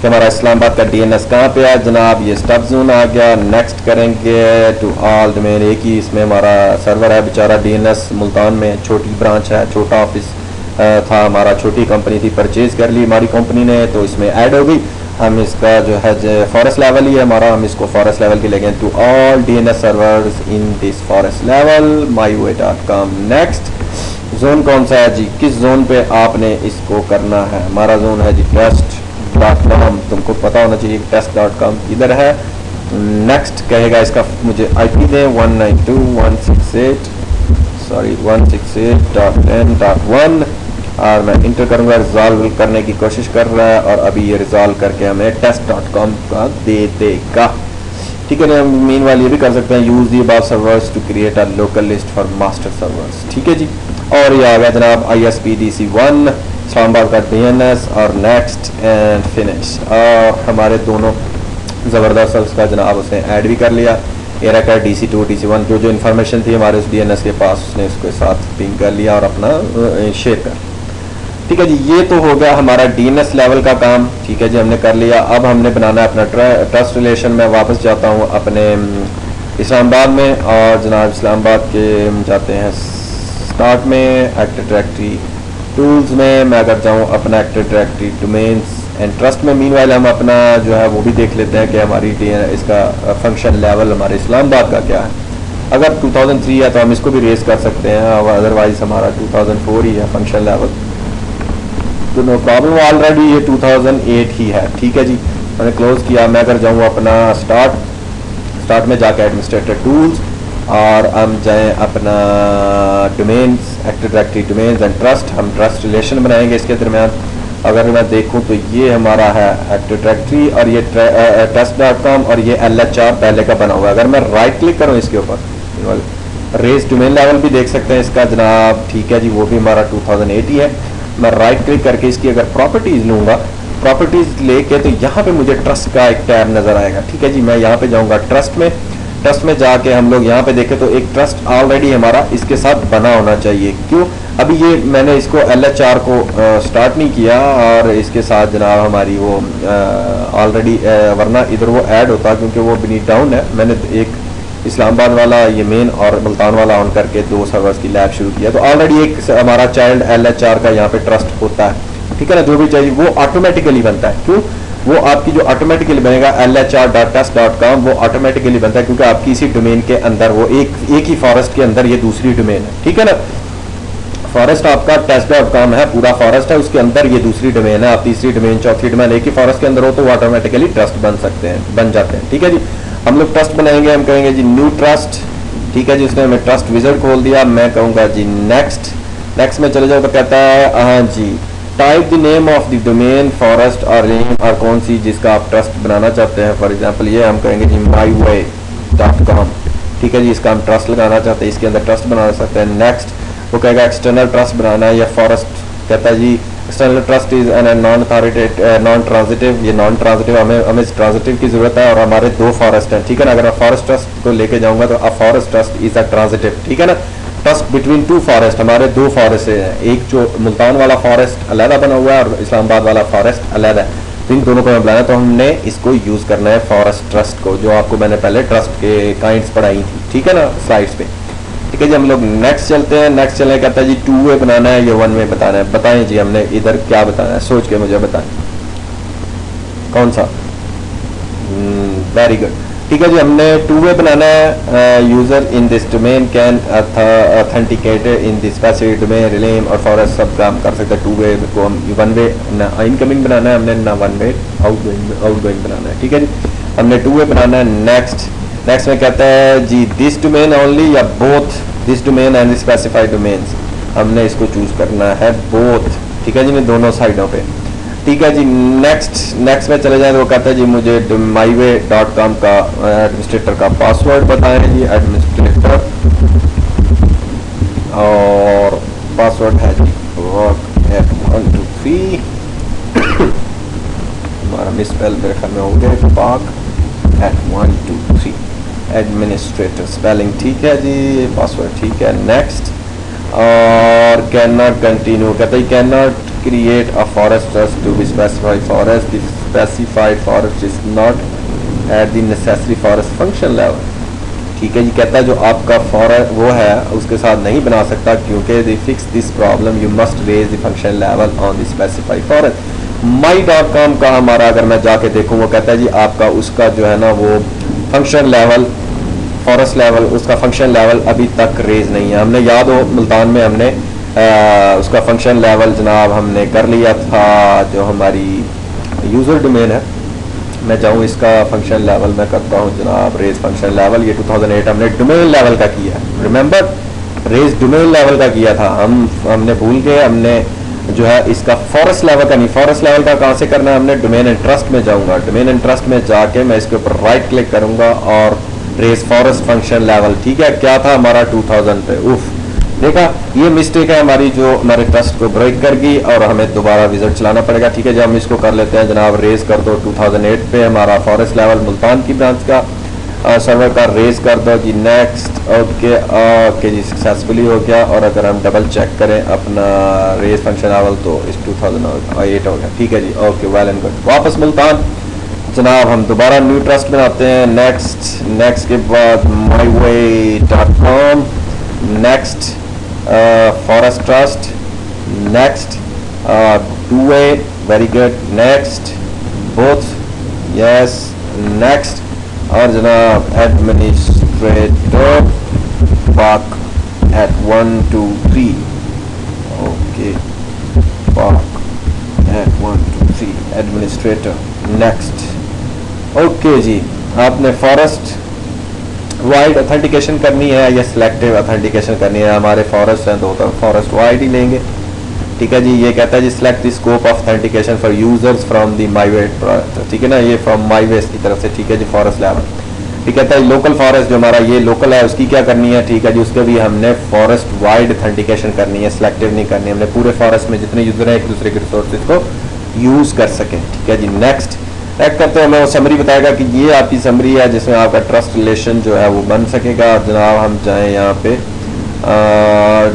Speaker 1: कि हमारा इस्लामाबाद का डीएनएस कहाँ पे है जनाब, ये स्टब जोन आ गया। नेक्स्ट करेंगे टू ऑल डोमेन, एक ही इसमें हमारा सर्वर है बेचारा डीएनएस मुल्तान में, छोटी ब्रांच है, छोटा ऑफिस था हमारा, छोटी कंपनी थी, परचेज कर ली हमारी कंपनी ने तो इसमें ऐड हो गई। हम इसका जो है फॉरेस्ट लेवल ही है हमारा, हम इसको फॉरेस्ट लेवल के ले गए to all DNS servers in this forest level myua.com। Next zone कौन सा है जी, किस जोन पे आपने इसको करना है, हमारा जोन है जी test.com, तुमको पता होना चाहिए test.com इधर है। नेक्स्ट कहेगा इसका मुझे आईपी दें 192.168 सॉरी 168.10.1 और मैं इंटर करूंगा, रिजॉल्व करने की कोशिश कर रहा है और अभी ये रिजॉल्व करके हमें test.com का दे देगा। ठीक है ना, मीन वाली ये भी कर सकते हैं, use the above servers to create a local list for master servers. ठीक है जी, और ये आ गया जनाब ISPDC1 इस्लामाबाद का DNS और नेक्स्ट एंड फिनिश, और हमारे दोनों ज़बरदस्त उसका जनाब उसने ऐड भी कर लिया। एरा का DC2 DC1 जो इन्फॉर्मेशन थी हमारे उस DNS के पास उसने उसके साथ पिंग कर लिया और अपना शेयर कर। ठीक है जी, ये तो हो गया हमारा DNS लेवल का काम। ठीक है जी, हमने कर लिया। अब हमने बनाना है अपना ट्रस्ट रिलेशन। मैं वापस जाता हूँ अपने इस्लामाबाद में और जनाब इस्लामाबाद के जाते हैं स्टार्ट में एक्टिव डायरेक्टरी टूल्स में, मैं अगर जाऊँ अपना active directory domains and trust में, मीनवाइल हम अपना जो है वो भी देख लेते हैं कि हमारी इसका फंक्शन लेवल हमारे इस्लामाबाद का क्या है। अगर 2003 है तो हम इसको भी रेस कर सकते हैं, अदरवाइज हमारा 2004 ही है फंक्शन लेवल, तो नो प्रॉब्लम, ऑलरेडी ये 2008 ही है। ठीक है जी, मैंने क्लोज किया। मैं अगर जाऊँ अपना स्टार्ट में जाके एडमिनिस्ट्रेटर टूल्स और हम जाएं अपना domains active directory domains and trust, हम ट्रस्ट रिलेशन बनाएंगे इसके दरमियान। अगर मैं देखूं तो ये हमारा है एक्टिव डायरेक्टरी और ये test.com और ये LHR पहले का बना हुआ है। अगर मैं राइट क्लिक करूं इसके ऊपर, रेस डोमेन लेवल भी देख सकते हैं इसका जनाब। ठीक है जी, वो भी हमारा 2008 ही है। मैं राइट क्लिक करके इसकी अगर प्रॉपर्टीज लूंगा, प्रॉपर्टीज लेके तो यहाँ पे मुझे ट्रस्ट का एक टैब नजर आएगा। ठीक है जी, मैं यहाँ पे जाऊँगा ट्रस्ट में जाके हम लोग यहाँ पे देखें तो एक ट्रस्ट ऑलरेडी हमारा इसके साथ बना होना चाहिए। क्यों, अभी ये मैंने इसको LHR को स्टार्ट नहीं किया और इसके साथ जनाब हमारी वो ऑलरेडी वरना इधर वो ऐड होता क्योंकि वो बीनीथ डाउन है। मैंने एक इस्लामाबाद वाला ये मेन और मुल्तान वाला ऑन करके 2 सर्वर्स की लैब शुरू किया, तो ऑलरेडी एक हमारा चाइल्ड LHR का यहाँ पे ट्रस्ट होता है। ठीक है ना, जो भी चाहिए वो ऑटोमेटिकली बनता है। क्यों, वो आपकी जो ऑटोमेटिकली बनेगा LHR.test.com वो ऑटोमेटिकली बनता है क्योंकि आपकी इसी डोमेन के अंदर वो एक ही फॉरेस्ट के अंदर ये दूसरी डोमेन है। ठीक है ना, फॉरेस्ट आपका test.com है, पूरा फॉरेस्ट है, उसके अंदर ये दूसरी डोमेन है, आप तीसरी डोमेन चौथी डोमेन एक ही फॉरेस्ट के अंदर हो तो वो ऑटोमेटिकली ट्रस्ट बन जाते हैं। ठीक है जी, हम लोग ट्रस्ट बनाएंगे, हम कहेंगे जी न्यू ट्रस्ट। ठीक है जी, उसने हमें ट्रस्ट विजिट खोल दिया। मैं कहूँगा जी नेक्स्ट में चले जाओ तो कहता है हाँ जी type the name of the domain forest और नेम और कौन सी जिसका आप ट्रस्ट बनाना चाहते हैं। फॉर एग्जांपल ये हम कहेंगे जी myua.com। ठीक है जी, इसका हम ट्रस्ट लगाना चाहते हैं, इसके अंदर ट्रस्ट बना सकते हैं। नेक्स्ट वो कहेगा एक्सटर्नल ट्रस्ट बनाना है या फॉरेस्ट, कहता है जी external trust is non transitive. ये नॉन ट्रांजिटिव, हमें ट्रांजिटिव की जरूरत है और हमारे 2 फॉरेस्ट हैं। ठीक है ना, अगर मैं फॉरेस्ट ट्रस्ट को लेके जाऊंगा तो a forest trust is a transitive. ठीक है ना, ट्रस्ट बिटवीन 2 फॉरेस्ट, हमारे 2 फॉरेस्ट हैं, एक जो मुल्तान वाला फॉरेस्ट अलहदा बना हुआ है और इस्लामाबाद वाला फॉरेस्ट अलहदा है, तो इन दोनों को हमें बुलाना, तो हमने इसको यूज करना है फॉरेस्ट ट्रस्ट को, जो आपको मैंने पहले ट्रस्ट के काइंड्स पढ़ाई थी। ठीक है ना, स्लाइड्स पे। ठीक है जी, हम लोग नेक्स्ट चलते हैं। नेक्स्ट चलने कहता है जी 2 वे बनाना है या 1 वे बताना है। बताएं जी हमने इधर क्या बताना है, सोच के मुझे बताएं कौन सा। Very good. ठीक है जी, हमने 2 वे बनाना है। User in this domain can authenticate in this specific domain realm और फॉरेस्ट सब काम कर सकते हैं। 2 वे को हम 1 वे ना इनकमिंग बनाना है हमने, ना 1 वे आउटगोइंग बनाना है। ठीक है जी, हमने 2 वे बनाना है। नेक्स्ट में कहता है जी दिस डोमेन ओनली या both this domain and specified domains, हमने इसको चूज करना है बोथ। ठीक है जी, मैं दोनों साइडों पे। ठीक है जी, नेक्स्ट में चले जाए तो वो कहता है जी मुझे myua.com का एडमिनिस्ट्रेटर का पासवर्ड बताएं जी। एडमिनिस्ट्रेटर और पासवर्ड है जी work@123 हमारा मिसस्पेल मेरे ख्याल में हो गया, park@123 एडमिनिस्ट्रेटर स्पेलिंग ठीक है जी, पासवर्ड ठीक है। नेक्स्ट और कैन नॉट कंटिन्यू, कहता है can not create a forest trust to be specified forest. The specified forest is not at the necessary forest function level. ठीक है जी, कहता है जो आपका फॉरेस्ट वो है उसके साथ नहीं बना सकता क्योंकि they fix this problem you must raise the function level on the specified forest. my.com का हमारा अगर मैं जाके देखूँ वो कहता है जी आपका उसका जो है ना वो फंक्शन लेवल फॉरेस्ट लेवल उसका फंक्शन लेवल अभी तक रेज नहीं है। हमने याद हो मुल्तान में हमने उसका फंक्शन लेवल जनाब हमने कर लिया था जो हमारी यूज़र डोमेन है। मैं चाहूँ इसका फंक्शन लेवल मैं करता हूँ जनाब रेज फंक्शन लेवल, ये 2008 हमने डोमेन लेवल का किया है। रिमेंबर रेज डोमेन लेवल का किया था, हमने भूल गए, हमने जो है इसका फॉरेस्ट लेवल का नहीं, फॉरेस्ट लेवल का कहाँ से करना है, हमने डोमेन एंड ट्रस्ट में जाऊँगा। डोमेन एंड ट्रस्ट में जाके मैं इसके ऊपर राइट क्लिक करूँगा और रेज फॉरेस्ट फंक्शन लेवल। ठीक है, क्या था हमारा 2000 पे। उफ, देखा ये मिस्टेक है हमारी जो हमारे ट्रस्ट को ब्रेक कर गई और हमें दोबारा विजिट चलाना पड़ेगा। ठीक है जी, हम इसको कर लेते हैं जनाब रेज कर दो 2008 पे हमारा फॉरेस्ट लेवल मुल्तान की ब्रांच का सर्वर का रेज कर दो जी। नेक्स्ट ओके ओके जी, सक्सेसफुली हो गया। और अगर हम डबल चेक करें अपना रेज फंक्शन लेवल तो इस 2008 हो गया। ठीक है जी, ओके वेल एंड गुड। वापस मुल्तान जनाब हम दोबारा न्यू ट्रस्ट बनाते हैं। नेक्स्ट के बाद myway.com, next forest trust, next two way, very good, next both, yes, next और जनाब administrator Pak at 1 2 3 okay Pak at 1 2 3 administrator next. Okay जी, आपने फॉरेस्ट वाइड ऑथेंटिकेशन करनी है या सिलेक्टिव ऑथेंटिकेशन करनी है। हमारे फॉरेस्ट हैं तो फॉरेस्ट वाइड ही लेंगे। ठीक है जी, ये कहता है जी select the scope of authentication for users from the my way, ठीक है ना, ये फ्रॉम माईवे की तरफ से। ठीक है जी, फॉरेस्ट लेवल। ठीक कहता है लोकल फॉरेस्ट जो हमारा ये लोकल है उसकी क्या करनी है। ठीक है जी, उसके भी हमने फॉरेस्ट वाइड ऑथेंटिकेशन करनी है, सिलेक्टिव नहीं करनी। हमने पूरे फॉरेस्ट में जितने यूजर हैं एक दूसरे के रिसोर्सेज को यूज कर सकें। ठीक है जी, नेक्स्ट करते हैं, हमें वो समरी बताएगा कि ये आपकी समरी है जिसमें आपका ट्रस्ट रिलेशन जो है वो बन सकेगा। जनाब हम जाएं यहाँ पे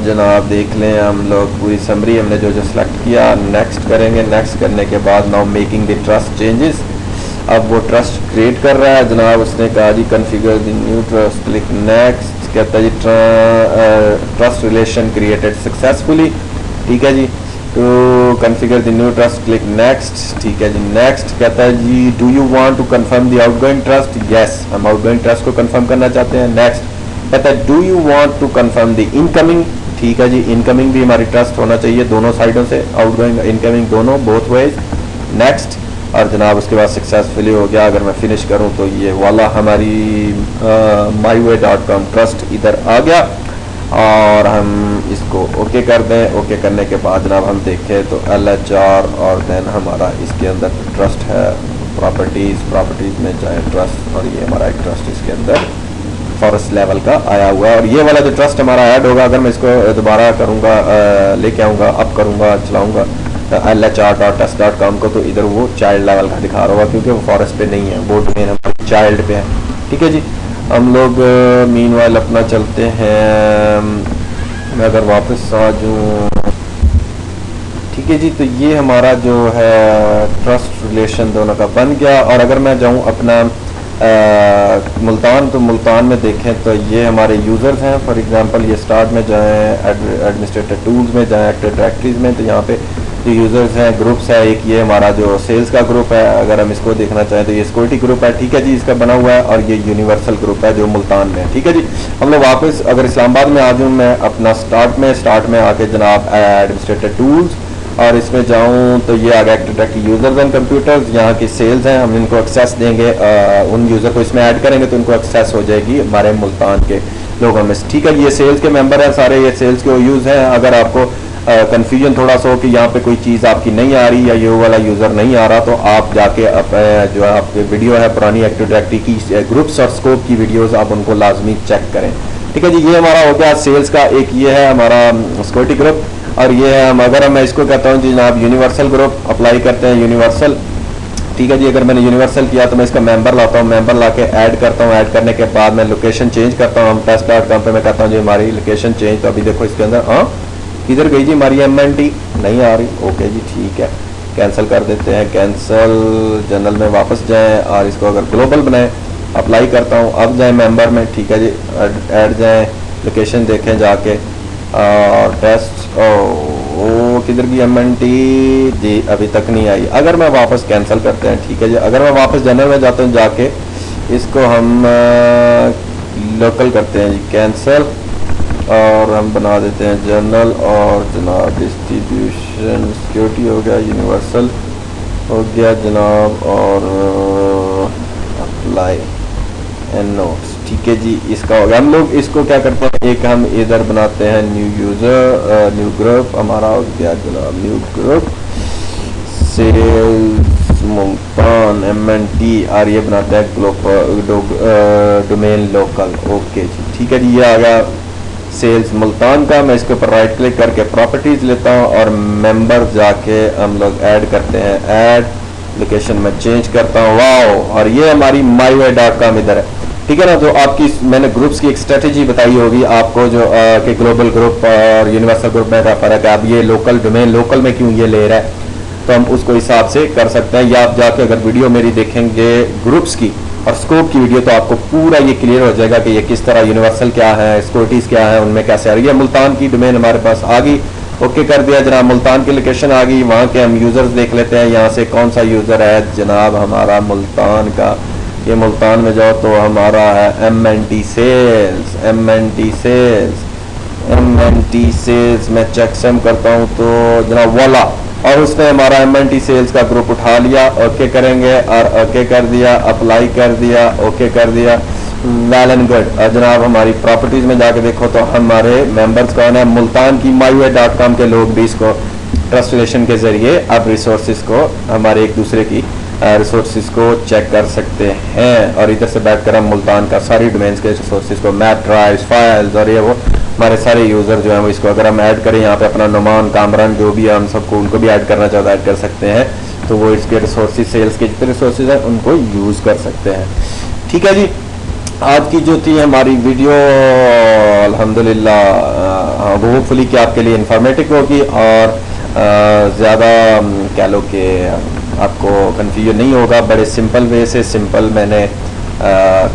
Speaker 1: जनाब देख लें हम लोग पूरी समरी हमने जो जो सिलेक्ट किया। नेक्स्ट करेंगे, नेक्स्ट करने के बाद now making the trust changes. अब वो ट्रस्ट क्रिएट कर रहा है जनाब, उसने कहा जी configure the new trust, click next. कहता है जी ट्रस्ट रिलेशन क्रिएटेड सक्सेसफुली। ठीक है जी, तो configure the new trust, click next. ठीक है जी, नेक्स्ट। कहता है जी do you want to confirm the outgoing trust, yes हम आउटगोइंग ट्रस्ट को कंफर्म करना चाहते हैं। नेक्स्ट। कहता है do you want to confirm the incoming, ठीक है जी, इनकमिंग भी हमारी ट्रस्ट होना चाहिए दोनों साइडों से, आउटगोइंग इनकमिंग दोनों, बोथ वेज। नेक्स्ट। और जनाब उसके बाद सक्सेसफुली हो गया। अगर मैं फिनिश करूं तो ये वाला हमारी myway.com ट्रस्ट इधर आ गया और हम इसको ओके कर दें। ओके करने के बाद जनाब हम देखें तो LHR और देन हमारा इसके अंदर ट्रस्ट है प्रॉपर्टीज़ में जाए ट्रस्ट, और ये हमारा एक ट्रस्ट इसके अंदर फॉरेस्ट लेवल का आया हुआ है। और ये वाला जो ट्रस्ट हमारा ऐड होगा अगर मैं इसको दोबारा करूँगा लेके आऊँगा अप करूँगा चलाऊँगा LHR.test.com को, तो इधर वो चाइल्ड लेवल का दिखा रहा होगा क्योंकि वो फॉरेस्ट पे नहीं है, वो डोमेन हमारी चाइल्ड पे है। ठीक है जी, हम लोग मीनवाइल अपना चलते हैं। मैं अगर वापस आ जाऊँ, ठीक है जी, तो ये हमारा जो है ट्रस्ट रिलेशन दोनों का बन गया। और अगर मैं जाऊँ अपना मुल्तान, तो मुल्तान में देखें तो ये हमारे यूज़र्स हैं। फॉर एग्जांपल ये स्टार्ट में जाएं, एडमिनिस्ट्रेटर टूल्स में जाएं, एक्टिव डायरेक्टरीज में, तो यहाँ पे जो यूज़र्स हैं ग्रुप्स है, एक ये हमारा जो सेल्स का ग्रुप है, अगर हम इसको देखना चाहें तो ये सिक्योरिटी ग्रुप है। ठीक है जी, इसका बना हुआ है। और ये यूनिवर्सल ग्रुप है जो मुल्तान में है। ठीक है जी, हम लोग वापस अगर इस्लामाबाद में आ जाऊँ मैं अपना स्टार्ट में आके जनाब एडमिनिस्ट्रेटर टूल्स और इसमें जाऊं तो ये आ गया active directory users and computers, यहाँ की सेल्स हैं, हम इनको एक्सेस देंगे, उन यूज़र को इसमें ऐड करेंगे तो इनको एक्सेस हो जाएगी हमारे मुल्तान के लोगों में। ठीक है, ये सेल्स के मेंबर हैं सारे, ये सेल्स के यूज़ हैं। अगर आपको कन्फ्यूजन थोड़ा सा हो कि यहाँ पे कोई चीज़ आपकी नहीं आ रही या ये वाला यूज़र नहीं आ रहा, तो आप जाके जो है आपकी वीडियो है पुरानी एक्टिव डायरेक्टरी की ग्रुप्स और स्कोप की वीडियोज़ आप उनको लाजमी चेक करें। ठीक है जी, ये हमारा हो गया सेल्स का, एक ये है हमारा सिक्योरिटी ग्रुप, और ये है अगर मैं इसको कहता हूँ जी जनाब यूनिवर्सल ग्रुप अप्लाई करते हैं यूनिवर्सल। ठीक है जी, अगर मैंने यूनिवर्सल किया तो मैं इसका मेंबर लाता हूँ, मेंबर ला के ऐड करता हूँ, ऐड करने के बाद मैं लोकेशन चेंज करता हूँ। हम test.com पे मैं कहता हूँ जी हमारी लोकेशन चेंज, तो अभी देखो इसके अंदर किधर गई जी हमारी MNT, नहीं आ रही, ओके जी ठीक है, कैंसिल कर देते हैं, कैंसिल, जनरल में वापस जाएं और इसको अगर ग्लोबल बनाएं, अप्लाई करता हूँ, अब जाएं मेंबर में, ठीक है जी, ऐड जाएं, लोकेशन देखें जाके, और टेस्ट, ओ किधर की MNT जी, अभी तक नहीं आई, अगर मैं वापस कैंसिल करते हैं, ठीक है जी, अगर मैं वापस जनरल में जाता हूँ जाके इसको हम लोकल करते हैं जी, कैंसिल, और हम बना देते हैं जनरल, और जनाब डिस्ट्रीब्यूशन सिक्योरिटी हो गया, यूनिवर्सल हो गया जनाब, और अप्लाई एंड नोट्स, ठीक है जी, इसका हो गया। हम लोग इसको क्या करते हैं, एक हम इधर बनाते हैं न्यू यूज़र, न्यू ग्रुप, हमारा हो गया जनाब new group sales Multan MNT, और ये बनाते हैं ग्लोबल डोमेन लोकल, ओके जी ठीक है जी, ये आ गया सेल्स मुल्तान का। मैं इसके ऊपर राइट क्लिक करके प्रॉपर्टीज लेता हूँ और मेंबर जाके हम लोग ऐड करते हैं, ऐड लोकेशन में चेंज करता हूँ, वाओ, और ये हमारी myWay.com इधर है, ठीक है ना। तो आपकी मैंने ग्रुप्स की एक स्ट्रेटेजी बताई होगी आपको, जो कि ग्लोबल ग्रुप और यूनिवर्सल ग्रुप में क्या फ़र्क है, अब ये लोकल डोमेन लोकल में क्यों ये ले रहा है, तो हम उसको हिसाब से कर सकते हैं, या आप जाके अगर वीडियो मेरी देखेंगे ग्रुप्स की और स्कोप की वीडियो, तो आपको पूरा ये क्लियर हो जाएगा कि ये किस तरह यूनिवर्सल क्या है, सिक्योरिटीज़ क्या है, उनमें कैसे आ रही है। मुल्तान की डोमेन हमारे पास आ गई, ओके कर दिया जनाब, मुल्तान की लोकेशन आ गई, वहाँ के हम यूज़र्स देख लेते हैं, यहाँ से कौन सा यूज़र है जनाब हमारा मुल्तान का, ये मुल्तान में जाओ तो हमारा है MNT सेल्स, MNT सेल्स मैं चेकसम करता हूँ तो जनाब वाला, और उसने हमारा MNT सेल्स का ग्रुप उठा लिया, ओके करेंगे, और ओके कर दिया, अप्लाई कर दिया, ओके कर दिया, वेल एंड गुड। और जनाब हमारी प्रॉपर्टीज़ में जाके देखो तो हमारे मेंबर्स कौन है, मुल्तान की myWay.com के लोग भी इसको ट्रस्ट रिलेशन के ज़रिए अब रिसोर्सेज को, हमारे एक दूसरे की रिसोर्सेज को चेक कर सकते हैं, और इधर से बैठ कर हम मुल्तान का सारी डोमेन्स के रिसोर्सेज को, मैप ड्राइव्स फाइल्स और ये वो हमारे सारे यूज़र जो हैं वो इसको अगर हम ऐड करें यहाँ पे अपना नुमान कामरान जो भी है हम सबको उनको भी ऐड करना चाहते हैं, ऐड कर सकते हैं, तो वो इसके रिसोर्सेज सेल्स के जितने रिसोर्सेज हैं उनको यूज़ कर सकते हैं, ठीक है जी। आज की जो थी हमारी वीडियो अल्हम्दुलिल्लाह वो होपफुली कि आपके लिए इंफॉर्मेटिव होगी, और ज़्यादा कह लो कि आपको कन्फ्यूजन नहीं होगा, बड़े सिंपल वे से, सिंपल मैंने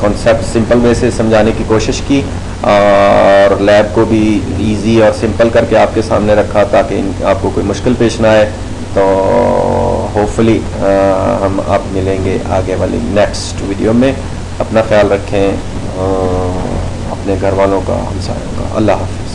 Speaker 1: कॉन्सेप्ट सिंपल वे से समझाने की कोशिश की, और लैब को भी इजी और सिंपल करके आपके सामने रखा ताकि आपको कोई मुश्किल पेश ना आए। तो होपफुली हम आप मिलेंगे आगे वाली नेक्स्ट वीडियो में, अपना ख्याल रखें, अपने घर वालों का, हमसायों का, अल्लाह हाफ़िज़।